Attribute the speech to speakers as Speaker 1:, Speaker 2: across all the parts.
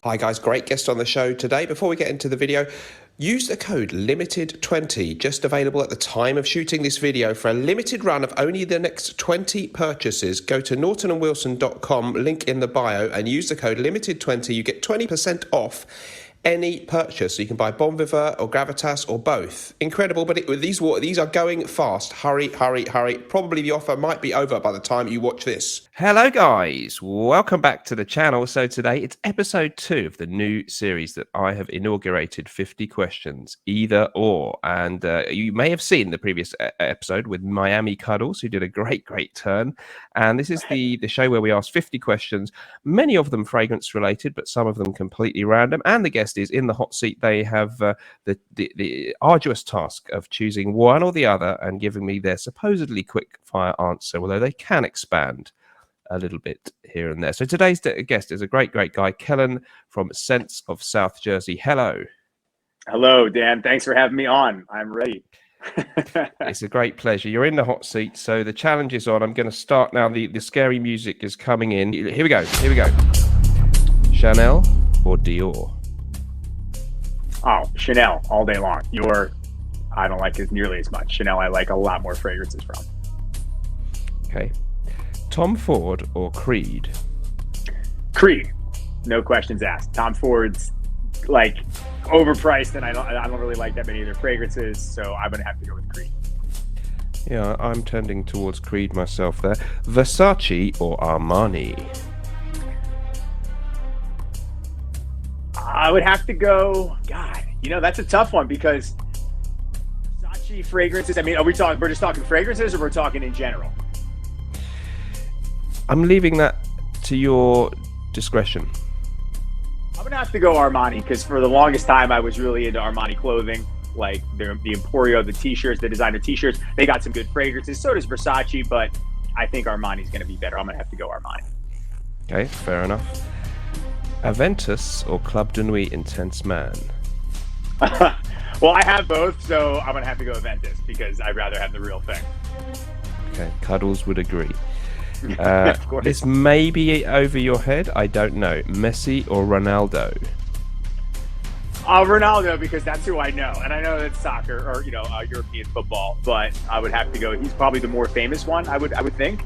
Speaker 1: Hi guys, great guest on the show today. Before we get into the video, use the code LIMITED20, just available at the time of shooting this video for a limited run of only the next 20 purchases. Go to nortonandwilson.com, link in the bio, and use the code LIMITED20. You get 20% off any purchase. So you can buy Bon Vivant or Gravitas or both. Incredible, but these are going fast. Hurry, hurry, hurry. Probably the offer might be over by the time you watch this.
Speaker 2: Hello guys, welcome back to the channel. So today it's episode 2 of the new series that I have inaugurated, 50 questions, either or. And you may have seen the previous episode with Miami Cuddles, who did a great turn. And this is the show where we ask 50 questions, many of them fragrance related, but some of them completely random. And the guest is in the hot seat. They have the arduous task of choosing one or the other and giving me their supposedly quick fire answer, although they can expand a little bit here and there. So today's guest is a great guy, Kellen from Sense of South Jersey. Hello.
Speaker 3: Hello, Dan. Thanks for having me on. I'm ready.
Speaker 2: It's a great pleasure. You're in the hot seat, so the challenge is on. I'm going to start now. The scary music is coming in. Here we go. Chanel or Dior?
Speaker 3: Oh, Chanel all day long. I don't like it nearly as much. Chanel, I like a lot more fragrances from.
Speaker 2: Okay. Tom Ford or Creed?
Speaker 3: Creed, no questions asked. Tom Ford's like overpriced, and I don't really like that many of their fragrances, so I'm gonna have to go with Creed.
Speaker 2: Yeah, I'm tending towards Creed myself there. Versace or Armani?
Speaker 3: I would have to go. God, that's a tough one because Versace fragrances. I mean, we're just talking fragrances, or we're talking in general?
Speaker 2: I'm leaving that to your discretion.
Speaker 3: I'm gonna have to go Armani because for the longest time I was really into Armani clothing, like the Emporio, the t-shirts, the designer t-shirts. They got some good fragrances. So does Versace, but I think Armani's gonna be better. I'm gonna have to go Armani.
Speaker 2: Okay, fair enough. Aventus or Club de Nuit Intense Man?
Speaker 3: Well, I have both, so I'm gonna have to go Aventus because I'd rather have the real thing.
Speaker 2: Okay, Cuddles would agree.
Speaker 3: Of course.
Speaker 2: This may be over your head. I don't know. Messi or Ronaldo?
Speaker 3: Ronaldo, because that's who I know, and I know it's soccer or European football, but I would have to go. He's probably the more famous one. I would think.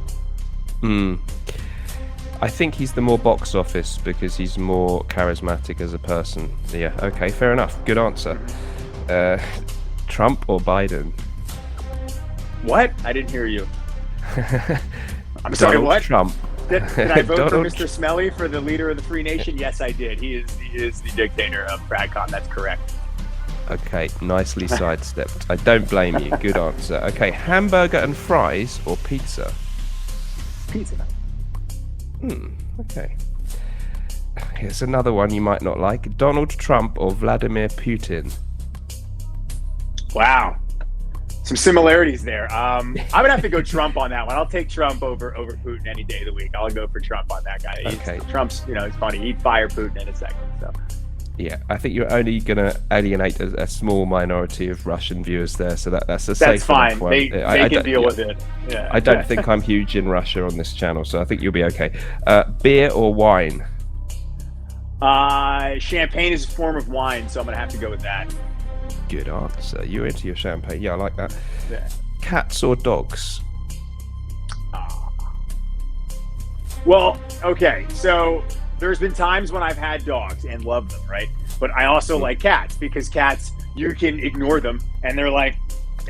Speaker 2: I think he's the more box office because he's more charismatic as a person. Yeah. Okay. Fair enough. Good answer. Trump or Biden?
Speaker 3: What? I didn't hear you. I'm sorry, what?
Speaker 2: Trump.
Speaker 3: Did I vote for Mr. Smelly for the leader of the free nation? Yes, I did. He is the dictator of Bradcon. That's correct.
Speaker 2: Okay, nicely sidestepped. I don't blame you. Good answer. Okay, hamburger and fries or pizza?
Speaker 3: Pizza.
Speaker 2: Okay. Here's another one you might not like. Donald Trump or Vladimir Putin?
Speaker 3: Wow. Some similarities there. I would have to go Trump on that one. I'll take Trump over Putin any day of the week. I'll go for Trump on that guy.
Speaker 2: Okay.
Speaker 3: Trump's, he's funny. He'd fire Putin in a second. So.
Speaker 2: Yeah, I think you're only going to alienate a small minority of Russian viewers there, so that's a safe
Speaker 3: fine.
Speaker 2: one.
Speaker 3: They can deal with it. Yeah.
Speaker 2: I don't think I'm huge in Russia on this channel, so I think you'll be okay. Beer or wine?
Speaker 3: Champagne is a form of wine, so I'm going to have to go with that.
Speaker 2: Good answer. You're into your champagne. Yeah, I like that.
Speaker 3: Yeah.
Speaker 2: Cats or dogs?
Speaker 3: Well, okay. So there's been times when I've had dogs and loved them, right? But I also like cats because cats, you can ignore them and they're like,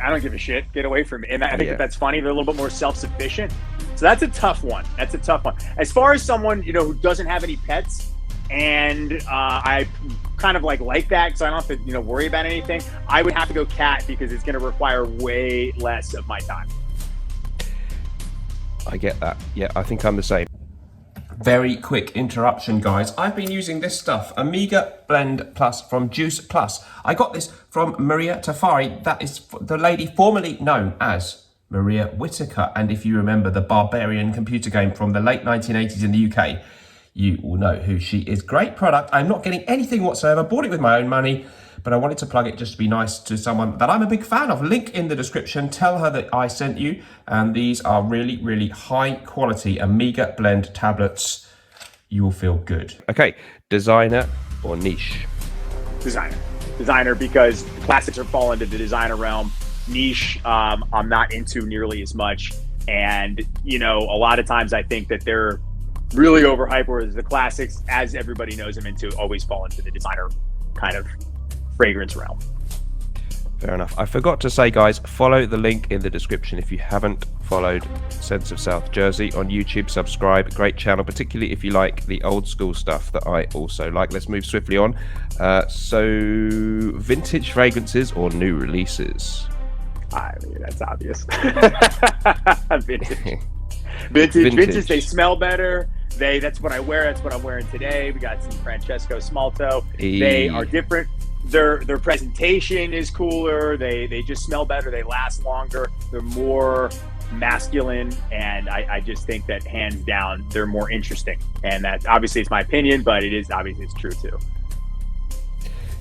Speaker 3: I don't give a shit. Get away from me. And I think that's funny. They're a little bit more self-sufficient. So that's a tough one. As far as someone, who doesn't have any pets, and I kind of like that because I don't have to worry about anything, I would have to go cat because it's going to require way less of my time.
Speaker 2: I get that. Yeah, I think I'm the same. Very quick interruption, guys. I've been using this stuff, Omega Blend Plus from Juice Plus. I got this from Maria Tafari. That is the lady formerly known as Maria Whittaker. And if you remember the Barbarian computer game from the late 1980s in the UK, you will know who she is. Great product. I'm not getting anything whatsoever. Bought it with my own money, but I wanted to plug it just to be nice to someone that I'm a big fan of. Link in the description. Tell her that I sent you. And these are really, really high quality Omega Blend tablets. You will feel good. Okay, Designer or niche?
Speaker 3: Designer, because classics are falling into the designer realm. Niche, I'm not into nearly as much. And, a lot of times I think that they're really overhyped, whereas the classics, as everybody knows them into, always fall into the designer kind of fragrance realm.
Speaker 2: Fair enough. I forgot to say, guys, follow the link in the description if you haven't followed Sense of South Jersey on YouTube. Subscribe. Great channel, particularly if you like the old school stuff that I also like. Let's move swiftly on. So, vintage fragrances or new releases?
Speaker 3: I mean, that's obvious. Vintage. They smell better. That's what I wear. That's what I'm wearing today. We got some Francesco Smalto. They are different. Their presentation is cooler. They just smell better. They last longer. They're more masculine, and I just think that hands down they're more interesting. And that obviously it's my opinion, but it's true too.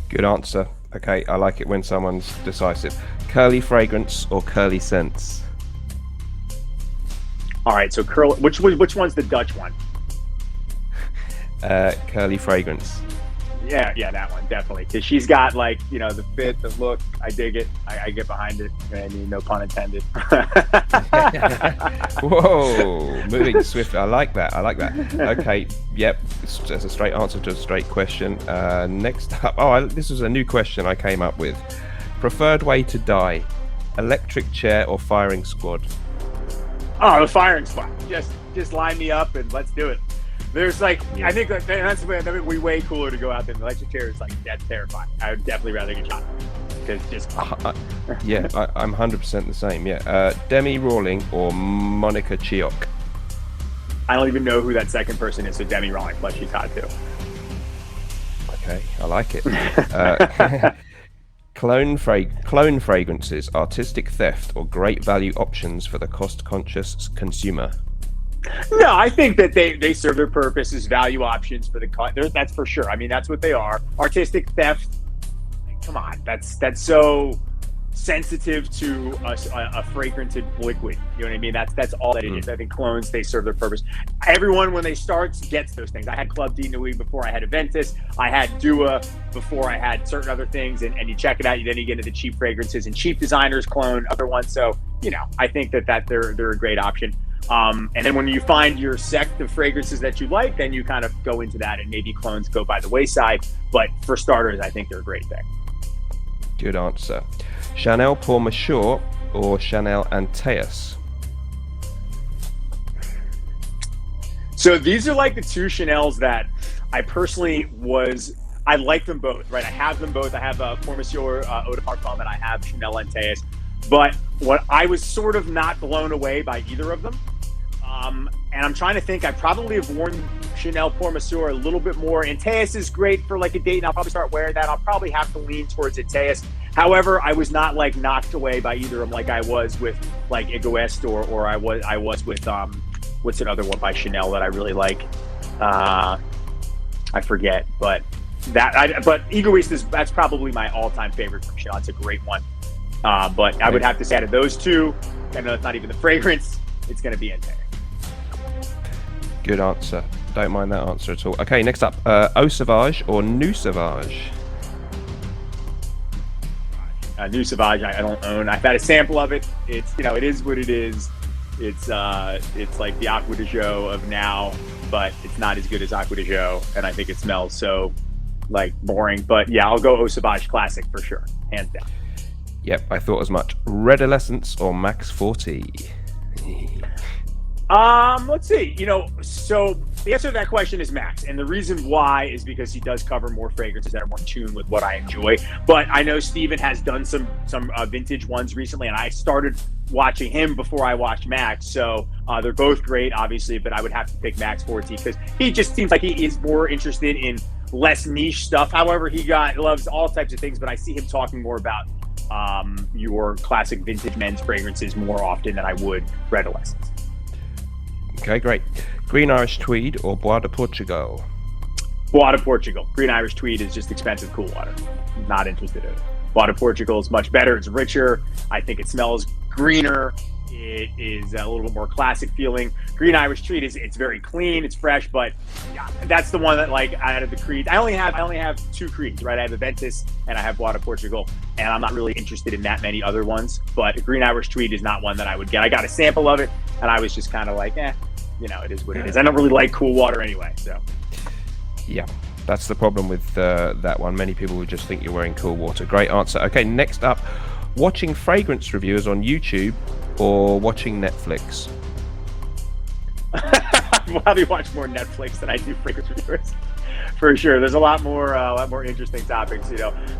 Speaker 2: Good answer. Okay, I like it when someone's decisive. Curly fragrance or curly scents?
Speaker 3: All right, so which one's the Dutch one?
Speaker 2: Curly fragrance.
Speaker 3: Yeah, that one, definitely. Because she's got, the fit, the look. I dig it. I get behind it. And no pun intended.
Speaker 2: Whoa, moving swiftly. I like that. Okay, yep. That's a straight answer to a straight question. Next up. This was a new question I came up with. Preferred way to die, electric chair or firing squad?
Speaker 3: Oh, the firing squad. Just line me up and let's do it. There's I think that's way cooler to go out there. The electric chair is that's terrifying. I would definitely rather get shot. Because I'm 100% the same. Yeah, Demi Rawling or Monica Chioc? I don't even know who that second person is. So Demi Rawling, plus she's hot too.
Speaker 2: Okay, I like it. Clone fragrances, artistic theft or great value options for the cost-conscious consumer?
Speaker 3: No, I think that they serve their purpose as value options for that's for sure. I mean, that's what they are. Artistic theft, come on, that's so sensitive to a fragranted liquid. You know what I mean? That's all that it is. I think clones, they serve their purpose. Everyone, when they start, gets those things. I had Club de Nuit before I had Aventus. I had Dua before I had certain other things. And you check it out, then you get into the cheap fragrances and cheap designers clone other ones. So, I think that they're a great option. And then when you find your sect of fragrances that you like, then you kind of go into that, and maybe clones go by the wayside. But for starters, I think they're a great thing.
Speaker 2: Good answer. Chanel Pour Monsieur or Chanel Antaeus?
Speaker 3: So these are the two Chanels that I personally I like them both, right? I have them both. I have Pour Monsieur Eau de Parfum, and I have Chanel Antaeus. But what I was sort of not blown away by either of them. And I'm trying to think, I probably have worn Chanel Pour Monsieur a little bit more. Antaeus is great for a date, and I'll probably start wearing that. I'll probably have to lean towards Antaeus. However, I was not knocked away by either of them like I was with Egoist or I was with what's another one by Chanel that I really like? I forget, but Egoist that's probably my all-time favorite from Chanel. It's a great one. But I would have to say out of those two, I know it's not even the fragrance, it's going to be Antaeus.
Speaker 2: Good answer. Don't mind that answer at all. Okay, next up, Eau Sauvage or New Sauvage?
Speaker 3: New Sauvage, I don't own. I've had a sample of it. It's it is what it is. It's like the Acqua di Gio of now, but it's not as good as Acqua di Gio, and I think it smells so boring. But yeah, I'll go Eau Sauvage Classic for sure, hands down.
Speaker 2: Yep, I thought as much. Redolescence or Max 40?
Speaker 3: Let's see. So the answer to that question is Max, and the reason why is because he does cover more fragrances that are more in tune with what I enjoy. But I know Steven has done some vintage ones recently, and I started watching him before I watched Max. So they're both great, obviously, but I would have to pick Max 40 because he just seems like he is more interested in less niche stuff. However, loves all types of things, but I see him talking more about your classic vintage men's fragrances more often than I would Redolescence.
Speaker 2: Okay, great. Green Irish Tweed or Bois de Portugal?
Speaker 3: Bois de Portugal. Green Irish Tweed is just expensive cool water. Not interested in it. Bois de Portugal is much better. It's richer. I think it smells greener. It is a little bit more classic feeling. Green Irish Treat it's very clean, it's fresh, but that's the one that, like, out of the creeds, I only have 2 creeds, right? I have Aventus and I have Bois de Portugal, and I'm not really interested in that many other ones. But Green Irish Tweed is not one that I would get. I got a sample of it, and I was just kind of like, it is what it is. I don't really like cool water anyway, so.
Speaker 2: Yeah, that's the problem with that one. Many people would just think you're wearing cool water. Great answer. Okay, next up, watching fragrance reviewers on YouTube or watching Netflix?
Speaker 3: I'd probably watch more Netflix than I do fragrance reviewers, for sure. There's a lot more interesting topics.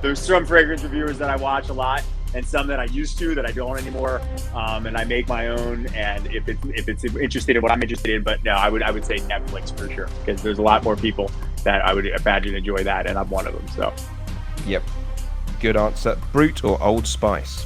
Speaker 3: There's some fragrance reviewers that I watch a lot, and some that I used to that I don't anymore. And I make my own. And if it's interested in what I'm interested in, but no, I would say Netflix for sure, because there's a lot more people that I would imagine enjoy that, and I'm one of them. So,
Speaker 2: yep, good answer. Brut or Old Spice?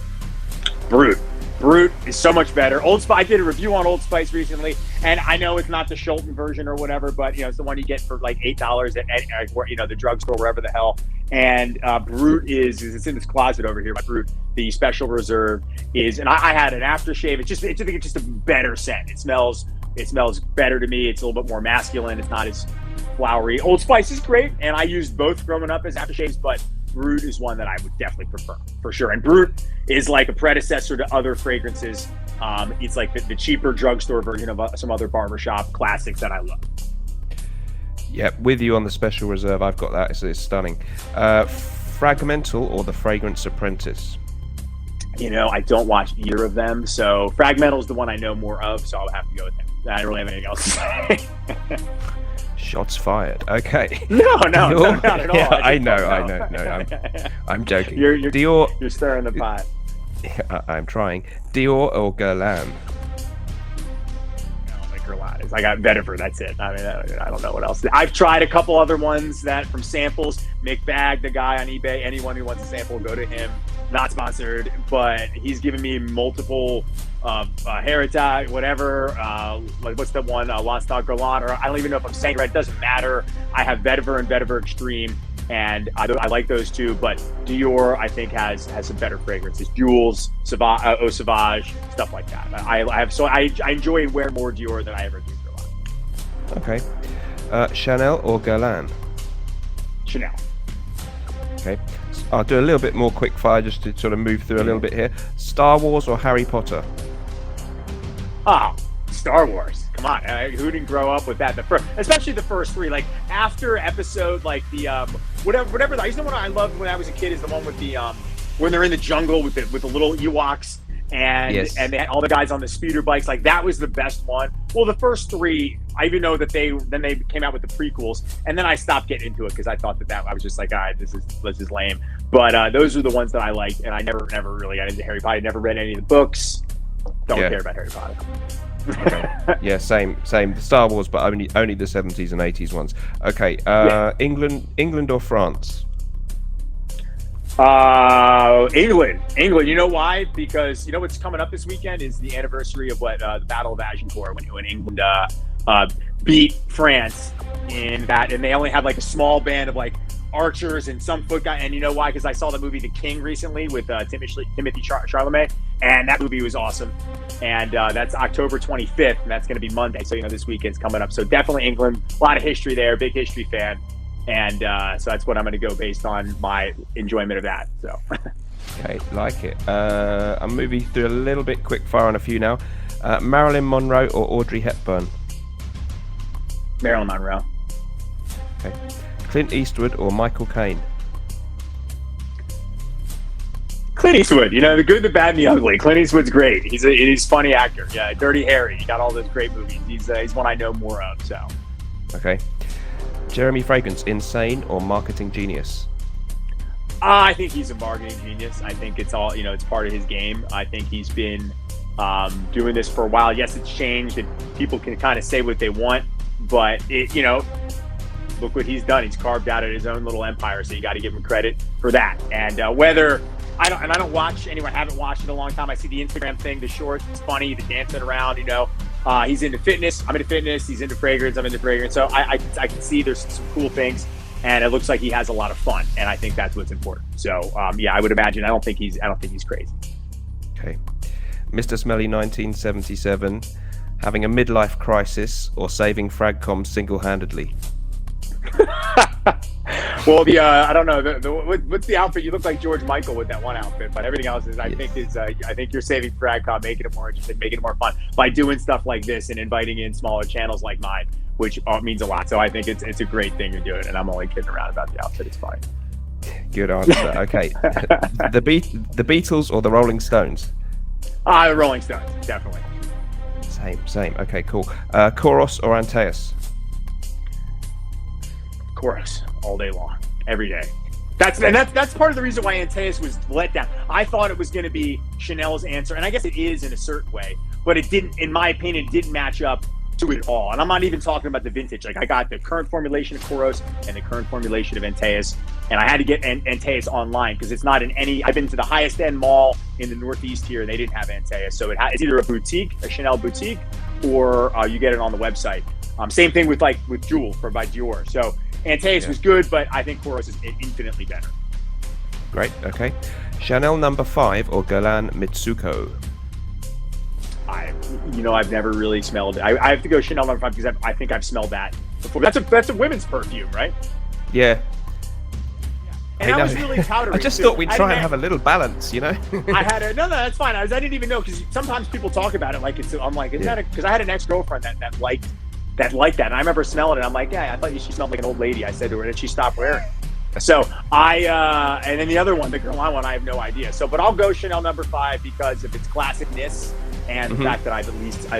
Speaker 3: Brut. Brut is so much better. Old Spice. I did a review on Old Spice recently, and I know it's not the Shulton version or whatever, but it's the one you get for like $8 at the drugstore, wherever the hell. And Brut it's in this closet over here. My Brut, the Special Reserve is, and I had an aftershave. I think it's just a better scent. It smells better to me. It's a little bit more masculine. It's not as flowery. Old Spice is great, and I used both growing up as aftershaves, but Brut is one that I would definitely prefer, for sure. And Brut is like a predecessor to other fragrances. It's like the cheaper drugstore version of some other barbershop classics that I love.
Speaker 2: Yep, with you on the Special Reserve. I've got that. It's stunning. Fragmental or the Fragrance Apprentice?
Speaker 3: I don't watch either of them. So Fragmental is the one I know more of, so I'll have to go with him. I don't really have anything else to say.
Speaker 2: Shots fired. Okay.
Speaker 3: No, not at all.
Speaker 2: Yeah, I know. No, I'm joking.
Speaker 3: You're
Speaker 2: Dior.
Speaker 3: You're stirring the pot.
Speaker 2: I'm trying. Dior or Guerlain?
Speaker 3: I don't like Guerlain. I got Vetiver. That's it. I mean, I don't know what else. I've tried a couple other ones that from samples. Mick Bag, the guy on eBay. Anyone who wants a sample, go to him. Not sponsored, but he's given me multiple Heritage, whatever. Like what's the one? Landstar Guerlain, or I don't even know if I'm saying it right. It doesn't matter. I have Vetiver and Vetiver Extreme, and I like those two. But Dior, I think, has some better fragrances. Jules, Eau Sauvage, stuff like that. I enjoy wearing more Dior than I ever do Guerlain.
Speaker 2: Okay. Chanel or Guerlain?
Speaker 3: Chanel.
Speaker 2: Okay. I'll do a little bit more quick fire just to sort of move through a little bit here. Star Wars or Harry Potter?
Speaker 3: Star Wars. Come on. Who didn't grow up with that? Especially the first 3. Like after episode, like the whatever. I used to know what I loved when I was a kid is the one with the when they're in the jungle with the little Ewoks and
Speaker 2: yes.
Speaker 3: and they had all the guys on the speeder bikes. Like that was the best one. Well, the first 3, I even know that they came out with the prequels, and then I stopped getting into it because I thought that I was just like, all right, this is lame. But those are the ones that I liked, and I never really got into Harry Potter. I never read any of the books. Don't care about Harry Potter.
Speaker 2: Okay. Yeah, same. Star Wars, but only the 70s and 80s ones. Okay. England or France?
Speaker 3: England. You know why? Because what's coming up this weekend is the anniversary of the Battle of Agincourt when England beat France in that, and they only had like a small band of like archers and some foot guy. And you know why? Because I saw the movie The King recently with Timothy Chalamet, and that movie was awesome. And that's October 25th, and that's going to be Monday. So this weekend's coming up. So definitely England. A lot of history there. Big history fan. And so that's what I'm going to go based on my enjoyment of that. So.
Speaker 2: Okay, like it. I'm moving through a little bit quick fire on a few now. Marilyn Monroe or Audrey Hepburn?
Speaker 3: Marilyn Monroe.
Speaker 2: Okay. Clint Eastwood or Michael Caine?
Speaker 3: Clint Eastwood. The good, the bad, and the ugly. Clint Eastwood's great. He's a funny actor. Yeah, Dirty Harry. He got all those great movies. He's one I know more of. So.
Speaker 2: Okay. Jeremy Fragrance, insane or marketing genius?
Speaker 3: I think he's a marketing genius. I think it's all, it's part of his game. I think he's been doing this for a while. Yes, it's changed and people can kind of say what they want, but look what he's done. He's carved out his own little empire. So you got to give him credit for that. And I don't watch anyway. I haven't watched in a long time. I see the Instagram thing, the shorts. It's funny, the dancing around, he's into fitness. I'm into fitness. He's into fragrance. I'm into fragrance. So I can see there's some cool things, and it looks like he has a lot of fun. And I think that's what's important. So I would imagine. I don't think he's crazy.
Speaker 2: Okay. Mr. Smelly 1977, having a midlife crisis, or saving Fragcom single-handedly?
Speaker 3: Well, I don't know. What's the outfit? You look like George Michael with that one outfit, but everything else is, I think you're saving Fragcom, making it more interesting, making it more fun by doing stuff like this and inviting in smaller channels like mine, which means a lot. So I think it's a great thing you're doing, and I'm only kidding around about the outfit. It's fine.
Speaker 2: Good answer. Okay. The Beatles or the Rolling Stones?
Speaker 3: The Rolling Stones, definitely.
Speaker 2: Same. Okay, cool. Chorus or Antaeus?
Speaker 3: Chorus all day long, every day. That's part of the reason why Antaeus was let down. I thought it was going to be Chanel's answer, and I guess it is in a certain way, but it didn't, in my opinion, it didn't match up to it all. And I'm not even talking about the vintage. Like, I got the current formulation of Chorus and the current formulation of Antaeus, and I had to get Antaeus online because it's not in any. I've been to the highest end mall in the Northeast here, and they didn't have Antaeus, so it's either a boutique, a Chanel boutique, or you get it on the website. Same thing with Jewel by Dior. So Antaeus was good, but I think Chorus is infinitely better.
Speaker 2: Great. Okay. Chanel No. 5 or Guerlain Mitsuko?
Speaker 3: I've never really smelled it. I have to go Chanel No. 5 because I think I've smelled that before. That's a women's perfume, right?
Speaker 2: Yeah.
Speaker 3: And that was really powdery.
Speaker 2: I just thought we'd try and have a little balance, no,
Speaker 3: that's fine. I didn't even know, because sometimes people talk about it like it's. I'm like, isn't that because I had an ex-girlfriend that liked that, and I remember smelling it. I'm like, yeah, I thought she smelled like an old lady. I said to her, and she stopped wearing it. So and then the other one, the Guerlain one, I have no idea. So, but I'll go Chanel No. 5 because of its classicness and the fact that I've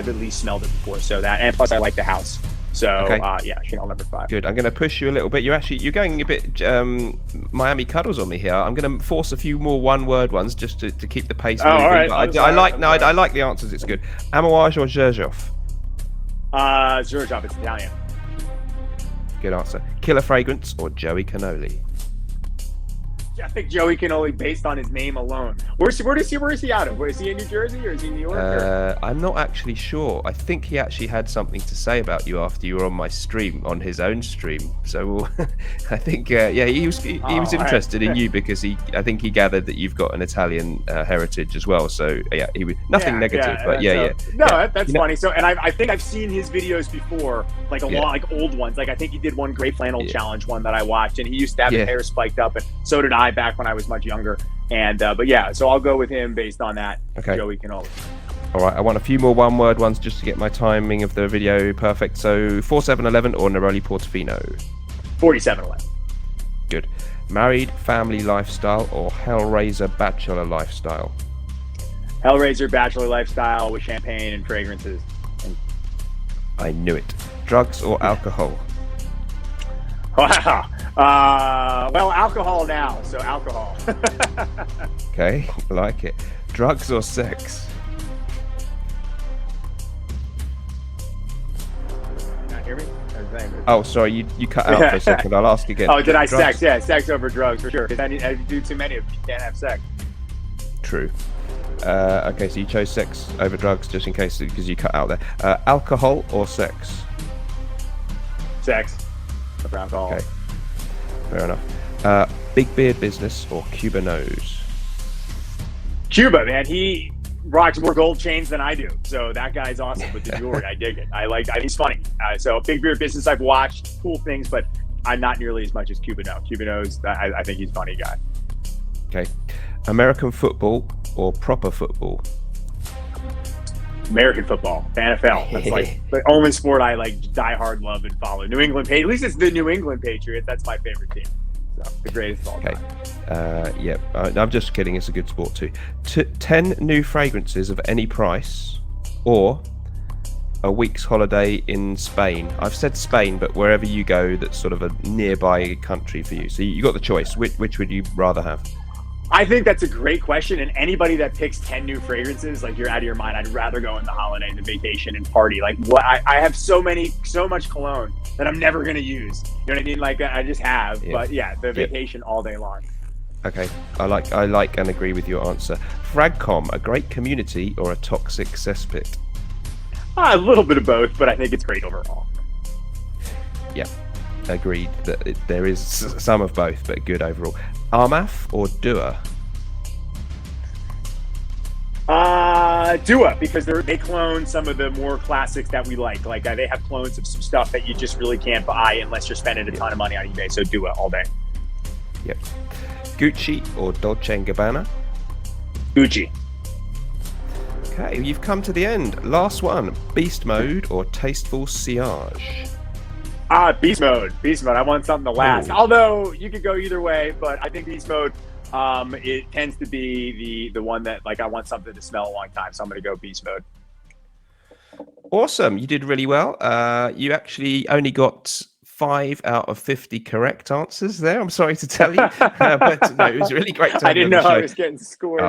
Speaker 3: at least smelled it before. So that, and plus I like the house. So yeah, Chanel No. 5.
Speaker 2: Good. I'm going to push you a little bit. You're going a bit Miami Cuddles on me here. I'm going to force a few more one-word ones just to keep the pace moving.
Speaker 3: All right.
Speaker 2: I like the answers. It's good. Amouage or Xerjoff?
Speaker 3: Xerjoff. It's Italian.
Speaker 2: Good answer. Killer Fragrance or Joey Cannoli?
Speaker 3: I think Joey Cannoli, based on his name alone. Where is he out of? Is he in New Jersey or is he in New York?
Speaker 2: I'm not actually sure. I think he actually had something to say about you after you were on my stream, on his own stream. So I think, he was interested in you because I think he gathered that you've got an Italian heritage as well. So yeah, he was nothing negative, but
Speaker 3: that's funny. So, and I think I've seen his videos before, like a lot, like old ones. Like I think he did one Gray Flannel Challenge one that I watched, and he used to have his hair spiked up, and so did I back when I was much younger. And but yeah, so I'll go with him based on that.
Speaker 2: Okay.
Speaker 3: Joey Cannoli.
Speaker 2: All right, I want a few more one-word ones just to get my timing of the video perfect. So 4711 or Neroli Portofino?
Speaker 3: 4711.
Speaker 2: Good. Married family lifestyle or Hellraiser bachelor lifestyle?
Speaker 3: Hellraiser bachelor lifestyle with champagne and fragrances.
Speaker 2: I knew it. Drugs or alcohol?
Speaker 3: Wow. Well, alcohol now, so alcohol.
Speaker 2: Okay, like it. Drugs or sex?
Speaker 3: Not hear me?
Speaker 2: Oh, sorry, you cut out for a second. I'll ask again.
Speaker 3: Oh, did I sex? Yeah, sex over drugs for sure. Because I do too many of them, you can't have sex.
Speaker 2: True. Okay, so you chose sex over drugs just in case, because you cut out there. Alcohol or sex?
Speaker 3: Sex. Over alcohol.
Speaker 2: Okay, fair enough. Big beard business or Cuba nose?
Speaker 3: Cuba, man. He rocks more gold chains than I do. So that guy's awesome with the jewelry. I dig it. I think he's funny. So big beard business, I've watched cool things, but I'm not nearly as much as Cuba knows. Cuba knows. I think he's a funny guy.
Speaker 2: Okay. American football or proper football?
Speaker 3: American football, NFL. That's like the only sport I die hard love and follow. New England Patriots. At least it's the New England Patriots. That's my favorite team. So the greatest of all time.
Speaker 2: I'm just kidding. It's a good sport too. 10 new fragrances of any price, or a week's holiday in Spain. I've said Spain, but wherever you go, that's sort of a nearby country for you. So you got the choice. Which would you rather have?
Speaker 3: I think that's a great question, and anybody that picks 10 new fragrances, you're out of your mind. I'd rather go on the holiday and the vacation and party. I have so much cologne that I'm never gonna use. You know what I mean? I just have. Yeah. But yeah, the vacation all day long.
Speaker 2: Okay, I like and agree with your answer. Fragcom, a great community or a toxic cesspit?
Speaker 3: A little bit of both, but I think it's great overall.
Speaker 2: Yeah, agreed that there is some of both, but good overall. Armaf or Dua?
Speaker 3: Dua, because they clone some of the more classics that we like. Like they have clones of some stuff that you just really can't buy unless you're spending a ton of money on eBay. So Dua all day.
Speaker 2: Yep. Gucci or Dolce & Gabbana?
Speaker 3: Gucci.
Speaker 2: Okay, you've come to the end. Last one. Beast mode or tasteful sillage?
Speaker 3: Beast mode. Beast mode. I want something to last.
Speaker 2: Ooh.
Speaker 3: Although you could go either way, but I think beast mode, it tends to be the one that like I want something to smell a long time. So I'm going to go beast mode.
Speaker 2: Awesome. You did really well. You actually only got 5 out of 50 correct answers there. I'm sorry to tell you. But no, it was really great to have
Speaker 3: I didn't
Speaker 2: you on
Speaker 3: know
Speaker 2: the show.
Speaker 3: I was getting scored.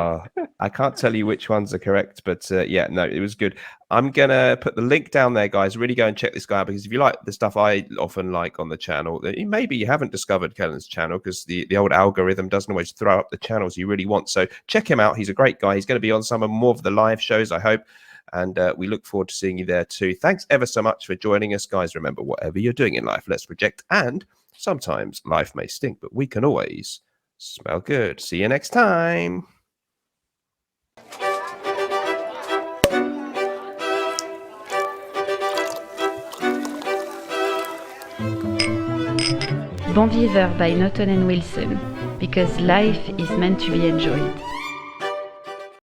Speaker 2: I can't tell you which ones are correct, but yeah, no, it was good. I'm going to put the link down there, guys. Really go and check this guy out, because if you like the stuff I often like on the channel, maybe you haven't discovered Kellen's channel because the old algorithm doesn't always throw up the channels you really want. So check him out. He's a great guy. He's going to be on some more of the live shows, I hope. And we look forward to seeing you there too. Thanks ever so much for joining us, guys. Remember, whatever you're doing in life, let's reject. And sometimes life may stink, but we can always smell good. See you next time.
Speaker 4: Bon Viveur by Naughton and Wilson, because life is meant to be enjoyed.